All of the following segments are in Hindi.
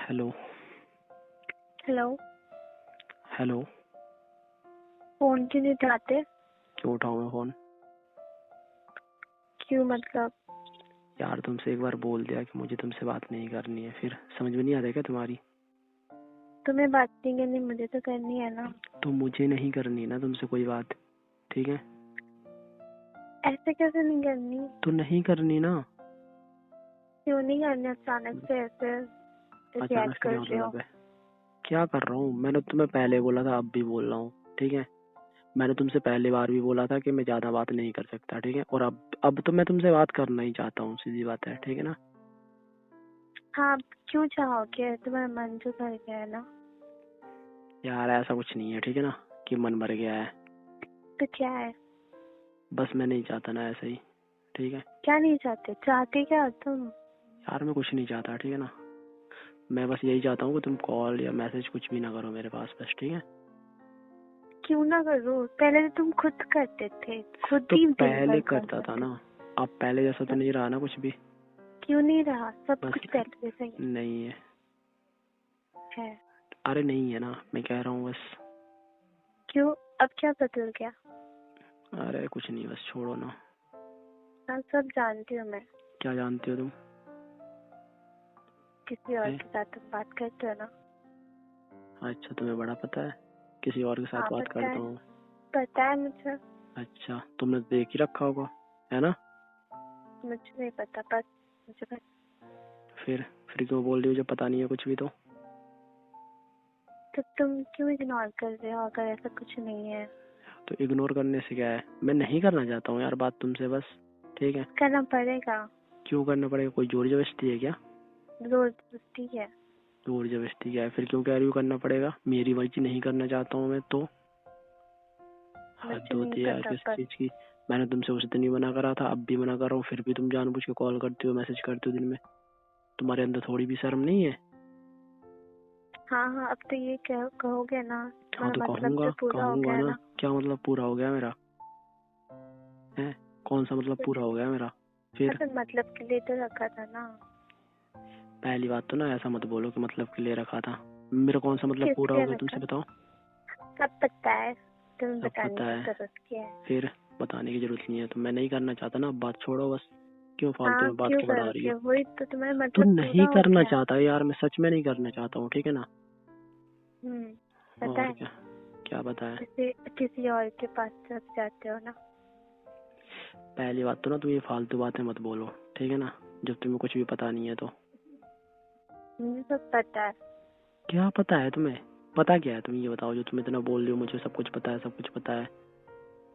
हेलो। हेलो। हेलो। फोन क्यों नहीं उठाते? क्यों उठाऊं मैं फोन? क्यों मतलब? यार तुमसे एक बार बोल दिया कि मुझे तुमसे बात नहीं करनी है, फिर समझ में नहीं आता क्या तुम्हारी? तुम्हें बात नहीं करनी, मुझे तो करनी है ना। तो मुझे नहीं करनी ना तुमसे कोई बात, ठीक है? ऐसे कैसे नहीं करनी? तो नहीं करनी ना। क्यों नहीं करनी? अचानक से ऐसे अचानक रिएक्ट से कर क्या रहे हो? मतलब है? क्या कर रहा हूँ? मैंने तुम्हें पहले बोला था, अब भी बोल रहा हूँ, ठीक है? मैंने तुमसे पहले बार भी बोला था कि मैं ज्यादा बात नहीं कर सकता, ठीक है? और अब तो मैं तुमसे बात करना ही चाहता हूँ, सीधी बात है, ठीक है ना? हाँ, क्यों चाहोगे? तुम्हारा मन तो भर गया है ना। यार ऐसा कुछ नहीं है, ठीक है ना, कि मन भर गया है। तो क्या है? बस मैं नहीं चाहता ना, ऐसा ही, ठीक है? क्या नहीं चाहते? चाहते क्या हो तुम? यार मैं कुछ नहीं चाहता, ठीक है ना। मैं बस यही चाहता हूँ कि तुम कॉल या मैसेज कुछ भी ना करो मेरे पास, बस, ठीक है? क्यों ना करो? पहले तो तुम खुद करते थे, खुद तो ही दिन पहले भर करता था करते ना। अब पहले जैसा तो थे। नहीं रहा ना कुछ भी। क्यों नहीं रहा? सब बस कुछ पहले जैसा ही नहीं है। है। अरे नहीं है ना, मैं कह रहा हूँ बस। क्यों? अब क्या बदल गया? अरे कुछ नहीं, बस छोड़ो ना। हाँ, सब जानती हूँ मैं। क्या जानती हो तुम? किसी और है? के साथ तुम बात करते हो ना। अच्छा, तुम्हें बड़ा पता है किसी और के साथ हाँ, बात पता करता है। हूँ? पता है मुझे। अच्छा, तुमने देख ही रखा होगा, है ना? मुझे नहीं पता, बस मुझे पता। फिर क्यों बोल रही हो जब पता नहीं है कुछ भी तो? तो तुम क्यों इग्नोर कर रहे हो अगर ऐसा कुछ नहीं है? तो इग्नोर करने से क्या है? मैं नहीं करना चाहता हूँ यार बात तुमसे, बस, ठीक है? करना पड़ेगा। क्यों करना पड़ेगा? कोई जोर जबरदस्ती है क्या? जबरदस्ती है। जोर जबरदस्ती क्या है? फिर क्यों कह रही हो करना पड़ेगा? मेरी मर्जी नहीं करना चाहता हूँ मैं तो। हद मुझे नहीं होती है यार पता, किस बस। चीज की। मैंने तुमसे उस दिन ही मना करा था, अब भी मना कर रहा हूँ, फिर भी तुम जानबूझ के कॉल करती हो, मैसेज करती हो दिन में। तुम्हारे अंदर थोड़ी भी शर्म नहीं है? हाँ हाँ, अब तो ये कहोगे ना। हाँ तो तुम्हारा मतलब कहूंगा तो पूरा हो कहूंगा गया ना। ना। क्या मतलब पूरा हो गया मेरा? है? कौन सा मतलब पूरा हो गया मेरा? फिर तो मतलब के लिए तो रखा था ना। पहली बात तो ना ऐसा मत बोलो कि मतलब के लिए रखा था। मेरा कौन सा मतलब किस पूरा हो लिए गया रखा? तुमसे बताओ? सब पता है। तुम्हें सब बताने पता की है। जरूरत क्या है? फिर बताने की जरूरत नहीं है, तो मैं नहीं करना चाहता ना, अब बात छोड़ो बस। क्यों फालतू हाँ, में बात क्यों को बढ़ा रही करोगे? हो? वही तो, तुम्हारा तो मतलब नहीं पूरा हो करना गया। चाहता यार, मैं सच में नहीं करना चाहता हूँ, ठीक है ना? पता और है। क्या? क्या बताएं? किसी और के पास चले जाते हो ना। पहली बात तो ना तुम ये फालतू बातें मत बोलो, ठीक है ना, जब तुम्हें कुछ भी पता नहीं है तो। मुझे सब पता है। क्या पता है तुम्हें? पता क्या है? तुम ये बताओ, जो तुम इतना बोल रही हो मुझे सब कुछ पता है, सब कुछ पता है।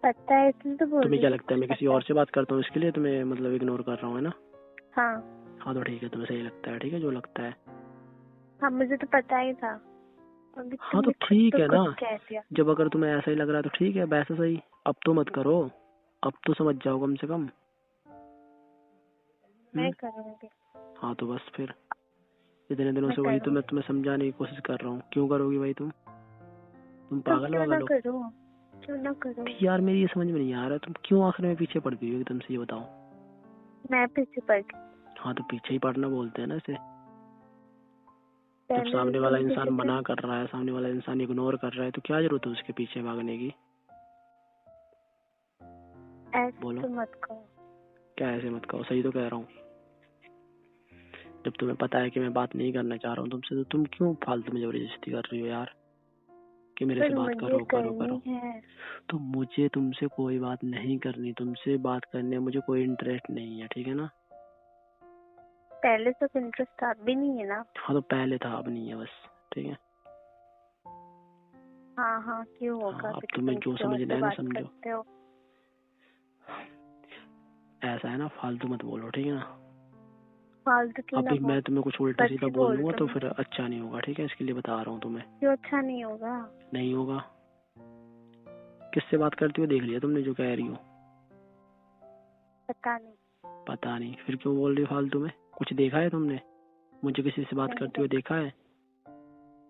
पता है इसलिए तो बोल तुम्हें रही क्या हूँ, सब लगता है कुछ मैं किसी पता और है। से बात करता हूँ इसके लिए तुम्हें मतलब इग्नोर कर रहा हूँ, है ना? हाँ हाँ तो ठीक है, तुम्हें सही लगता है, ठीक है, जो लगता है। हाँ, मुझे तो पता ही था। अभी हाँ तो तुमने खुद ठीक तो है ना। खुद कह दिया। जब अगर तुम्हें ऐसा ही लग रहा है तो ठीक है, वैसे सही। अब तो मत करो। अब तो समझ जाओ कम से कम। मैं करूँगी। हाँ तो बस फिर। इतने दिनों मैं से वही तो मैं करूँगी। तुम्हें समझाने की कोशिश कर रहा हूँ, क्यों करोगी भाई तुम तुम पागल क्यों ना वागल हो? करो? क्यों ना करो? यार मेरी ये समझ में नहीं आ रहा है, तुम क्यों आखिर में पीछे पड़ गई हो तुमसे, ये बताओ। मैं पीछे पड़ गई। हाँ तो पीछे ही पड़ना बोलते हैं ना इसे। जब पहले सामने वाला तुम इंसान पीछे थे। मना कर रहा है, सामने वाला इंसान इग्नोर कर रहा है, तो क्या जरूरत है उसके पीछे भागने की? ऐसे बोलो। तो मत कहो। क्या ऐसे मत कहो? सही तो कह रहा हूँ। जब तुम्हें पता है कि मैं बात नहीं करना चाह रहा हूँ तुमसे, तो तुम क्यों फालतू में जबरदस्ती कर रही हो यार, कि मेरे से पर बात मुझे करो करो करनी करो? है। तो मुझे तुमसे कोई बात नहीं करनी, तुमसे बात करने में मुझे कोई इंटरेस्ट नहीं है, ठीक है ना? पहले सब इंटरेस्ट था, अब भी नहीं है ना। हाँ तो पहले था, अब नहीं है, बस, ठीक है? हाँ हाँ, क्यों होगा? हाँ अब क्योंकि तुम्हें तुम जो किसी और समझना से है ना बात समझो। करते हो। ऐसा है ना, फालतू मत बोलो, ठीक है ना? फालतू क्यों ना अभी बोल? मैं तुम्हें कुछ उल्टा सच सीधा ही बोल बोल दूंगा तो दूँ। फिर अच्छा नहीं होगा, ठीक है? इसके लिए बता रहा हूँ तुम्हें। क्यों अच्छा नहीं होगा? नहीं होगा। किससे बात करती हो देख लिया तुमने जो कह रही हो? पता नहीं। पता नहीं? फिर क्यों बोल रही हो फालतू में? कुछ देखा है तुमने? मुझे किसी से बात नहीं करते हुए देखा। देखा है?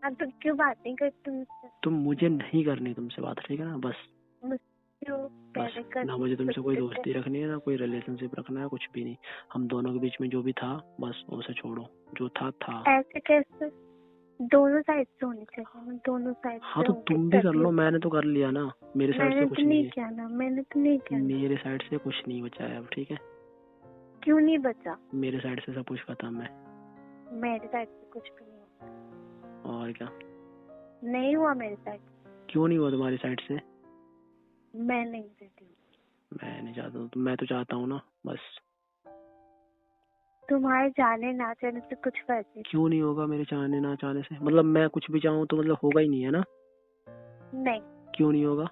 हाँ, तो क्यों बात नहीं करती मुझसे? तुम मुझे नहीं करनी तुमसे बात, ठीक है ना? बस। मुझसे क्यों? बस पहले ना, करती मुझे तुमसे कोई सकते थे। दोस्ती रखनी है ना कोई रिलेशनशिप रखना है, कुछ भी नहीं। हम दोनों के बीच में जो भी था बस उसे छोड़ो, जो था था। ऐसे कैसे? दोनों साइड से होनी चाहिए, मैं दोनों साइड हाँ से तो होंगी तुम भी कर तभी। लो, मैंने तो कर लिया ना, मेरे साइड से मैंने कुछ तो नहीं नहीं है, किया ना, मैंने तो नहीं किया ना। मेरे साइड से कुछ नहीं बचा है अब, ठीक है? क्यों नहीं बचा? मेरे साइड से सब कुछ खत्म है। मेरे साइड से कुछ भी नहीं हुआ। और क्या? नहीं हुआ मेरे साइड से। क्यों नहीं हुआ तुम्हारी साइड से? मैं नहीं देती हूँ। मैं नहीं चाहता हूँ, मैं तो चाहता हूँ ना, बस। तुम्हारे जाने ना जाने से कुछ फर्क नहीं। क्यों नहीं होगा मेरे चाहने ना चाहने से? मतलब मैं कुछ भी चाहूँ तो मतलब होगा ही नहीं, है ना? नहीं, क्यों नहीं होगा?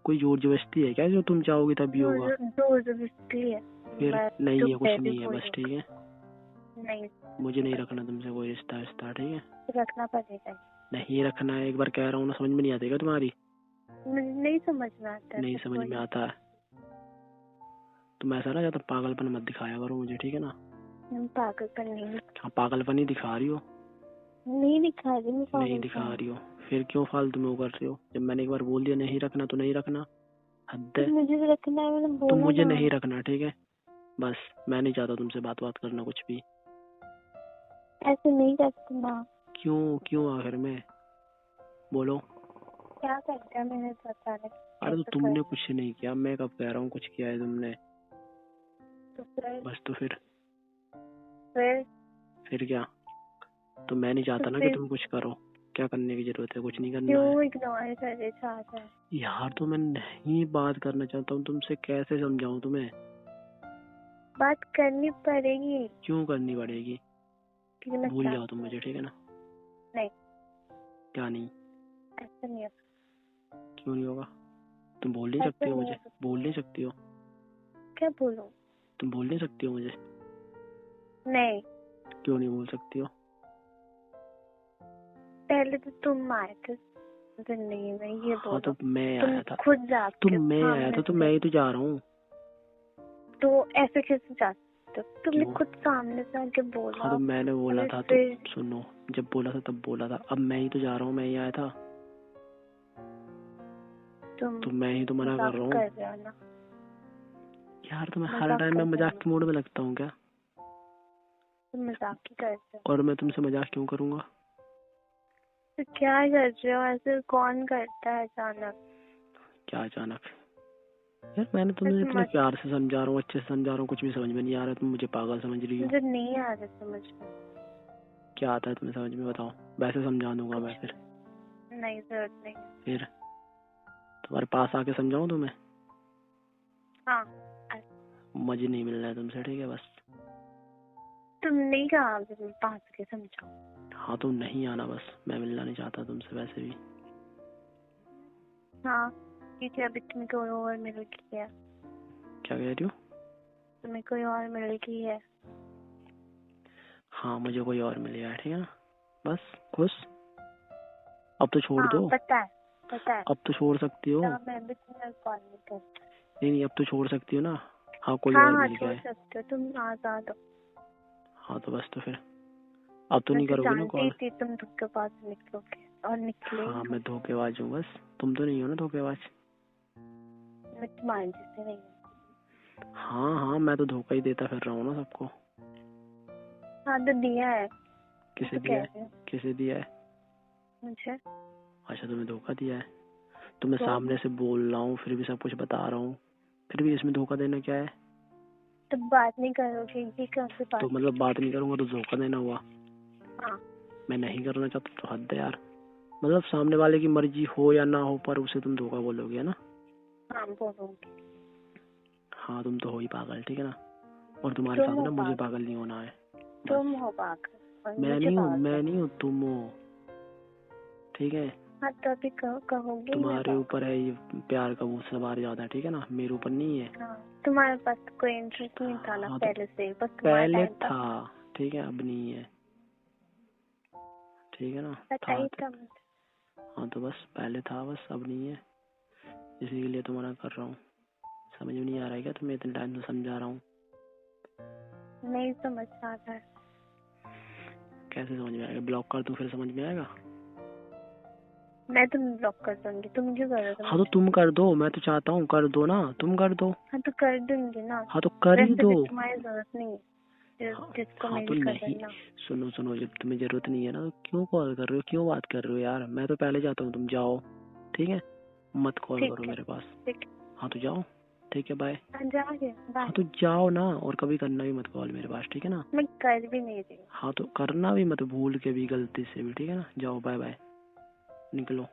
कोई जोर जबरदस्ती है क्या जो तुम चाहोगी तभी होगा? जोर जबरदस्ती है। फिर मैं नहीं तो है, कुछ पहले नहीं है, बोल बस, रही ठीक है? हूँ। नहीं मुझे नहीं रखना तुमसे कोई रिश्ता विश्ता, ठीक है? रखना पड़ेगा। नहीं रखना है, एक बार कह रहा हूँ ना, समझ में नहीं आती क्या तुम्हारी? मुझे नहीं समझ में आता है नहीं सब समझ कुछ। में आता है? तुम ऐसा ना ज्यादा पागलपन मत दिखाया करो मुझे, ठीक है ना? पागलपन नहीं। हाँ, पागलपन ही दिखा रही हो। नहीं दिखा रही मैं नहीं पागलपन। दिखा रही हो, फिर क्यों फालतू में वो कर रही हो? जब मैंने एक बार बोल दिया नहीं रखना तो नहीं रखना, हद है। तो मुझे भी रखना है, मैंने तो बोला मुझे ना। नहीं रखना, ठीक है? बस, मैं नहीं चाहता तुमसे बात करना कुछ भी। ऐसे नहीं करती ना। क्यों आखिर में बोलो। क्या करता है मैंने तो अचानक अरे तो ऐसा तुमने कर। कुछ नहीं किया, मैं कब कह रहा हूँ कुछ किया है तुमने? तो फिर बस, तो फिर क्या? तो मैं नहीं चाहता ना कि तुम कुछ करो। क्या करने की जरूरत है? कुछ नहीं करना है। क्यों इग्नोर करना चाहता है? यार तो मैं नहीं बात करना चाहता हूँ तुमसे, कैसे समझाऊं तुम्हें? बात करनी पड़ेगी। क्यों करनी पड़ेगी? क्योंकि मैं भूल जाओ चाहती तुम मुझे, हूँ। ठीक है ना? नहीं, क्या नहीं? ऐसा नहीं है। क्यों नहीं होगा? तुम बोल नहीं ऐसा सकती हो नहीं मुझे? है। बोल नहीं सकती हो? क्या बोलूं? तुम बोल नहीं सकती हो मुझे? नहीं, क्यों नहीं बोल सकती हो? पहले तो तुम आए थे जिंदगी में, ये हाँ बोलो। तो मैं तुम आया था, खुद जाके आया था तो मैं ही तो जा रहा हूँ। तो ऐसे कैसे जा सकते हो? तुमने क्यों? खुद सामने से आके बोला। हाँ तो मैंने बोला था तो फिर सुनो, जब बोला था तब बोला था, अब मैं ही तो जा रहा हूँ, मैं ही आया था। तो मैं ही तो मना कर रहा हूँ ना। यार। तो मैं हर टाइम में मजाक के मूड में लगता हूँ क्या? तुम मजाक ही करते हो। और मैं तुमसे मजाक क्यों करूंगा? तो क्या कर रहे हो? ऐसे कौन करता है अचानक? क्या अचानक? यार मैंने तुम्हें इतने प्यार से समझा रहा हूँ, अच्छे से समझा रहा हूँ, कुछ भी समझ में नहीं आ रहा, तुम मुझे पागल समझ रही हो। मुझे नहीं आ रहा समझ में। क्या आता है तुम्हें समझ में, बताओ? वैसे समझा दूंगा मैं फिर। नहीं, जरूरत नहीं। फिर तुम्हारे पास आके समझाऊं तुम्हें? हाँ, मजे नहीं मिल रहा है तुमसे, ठीक है? बस तुम नहीं कहा मैं पास के समझाओ। हाँ, तुम नहीं आना, बस मैं मिलना नहीं चाहता तुमसे वैसे भी। हाँ, क्योंकि अभी तुम्हें कोई और मिल गई है। क्या कह रही हो? तुम्हें कोई और मिल गई है। हाँ, मुझे कोई और मिल गया है, ठीक है ना? बस खुश। अब तो छोड़ हाँ, दो। पता है। अब तो छोड़ सकती हो। मैं भी तुम्हें कॉल नहीं करती। नहीं, अब तो छोड़ सकती हो ना? हाँ, कोई और हाँ, मिल गया छोड़ है। सकते हो, तुम आजाद हो। हाँ तो बस, तो फिर अब तो मैं नहीं तो करोगी ना जानती कॉल? थी तुम धोखेबाज निकलोगे और निकले ही हाँ, हो। मैं धोखेबाज हूँ बस, तुम तो नहीं हो ना धोखेबाज? मैं तुम्हारे जैसे नहीं हूँ। हाँ, मैं तो धोखा ही देता फिर रहा हूँ ना सबको। हाँ तो दिया है। किसे दिया है? किसे दिया है? मुझे। अच्छा, तुम्हें धोखा दिया है? तो मैं सामने से बोल रहा हूँ, फिर भी सब कुछ बता रहा हूँ, फिर भी इसमें धोखा देना क्या है? तो बात नहीं करोगे, ये कैसे बात? तो मतलब बात नहीं करूंगा तो धोखा देना हुआ? हाँ। मैं नहीं करना चाहता तो हद है यार। मतलब सामने वाले की मर्जी हो या ना हो, पर उसे तुम धोखा बोलोगे, है ना? हाँ, बोलूंगी। हाँ, तुम तो हो ही पागल, ठीक है ना? और तुम्हारे साथ ना मुझे पागल नहीं होना है। तुम हो पागल। मैं नहीं हूँ, तुम हो, ठीक है? हाँ, तो अभी कहोगे। तुम्हारे ऊपर है ये प्यार का वो सवार ज्यादा, ठीक है ना? मेरे ऊपर नहीं है। हाँ, तुम्हारे पास कोई इंटरेस्ट नहीं था ना। हाँ, पहले से बस पहले था, ठीक है? अब नहीं है, ठीक है ना? पता ही था। हाँ तो बस, पहले था बस, अब नहीं है, इसी के लिए तो मना कर रहा हूँ। समझ में नहीं आ रहा है क्या तुम्हें? इतने टाइम से समझा रहा हूँ। नहीं समझ आ रहा है। कैसे समझ में आएगा? ब्लॉक कर दूं फिर समझ में आएगा? मैं तुम्हें ब्लॉक कर दूंगी। तुम क्यों कर रहे हो? हाँ तो तुम कर दो, मैं तो चाहता हूँ कर दो ना, तुम कर दो। हाँ तो कर दूंगी ना। हाँ तो कर ही दो। तुम्हारी जरूरत नहीं है। जिसको हाँ तो मेरी नहीं, कदर ना। सुनो सुनो, जब तुम्हें जरूरत नहीं है ना तो क्यों कॉल कर रहे हो, क्यों बात कर रहे हो यार? मैं तो पहले जाता हूँ, तुम जाओ, ठीक है? मत कॉल करो ठीक है, मेरे पास। ठीक है, हाँ तो जाओ, ठीक है, बाय। जाओगे? बाय। हाँ तो जाओ ना, और कभी करना भी मत कॉल मेरे पास, ठीक है ना? मैं कर भी नहीं रही हूँ। हाँ तो करना भी मत, भूल के भी, गलती से भी, ठीक है ना? जाओ, बाय बाय, निकलो।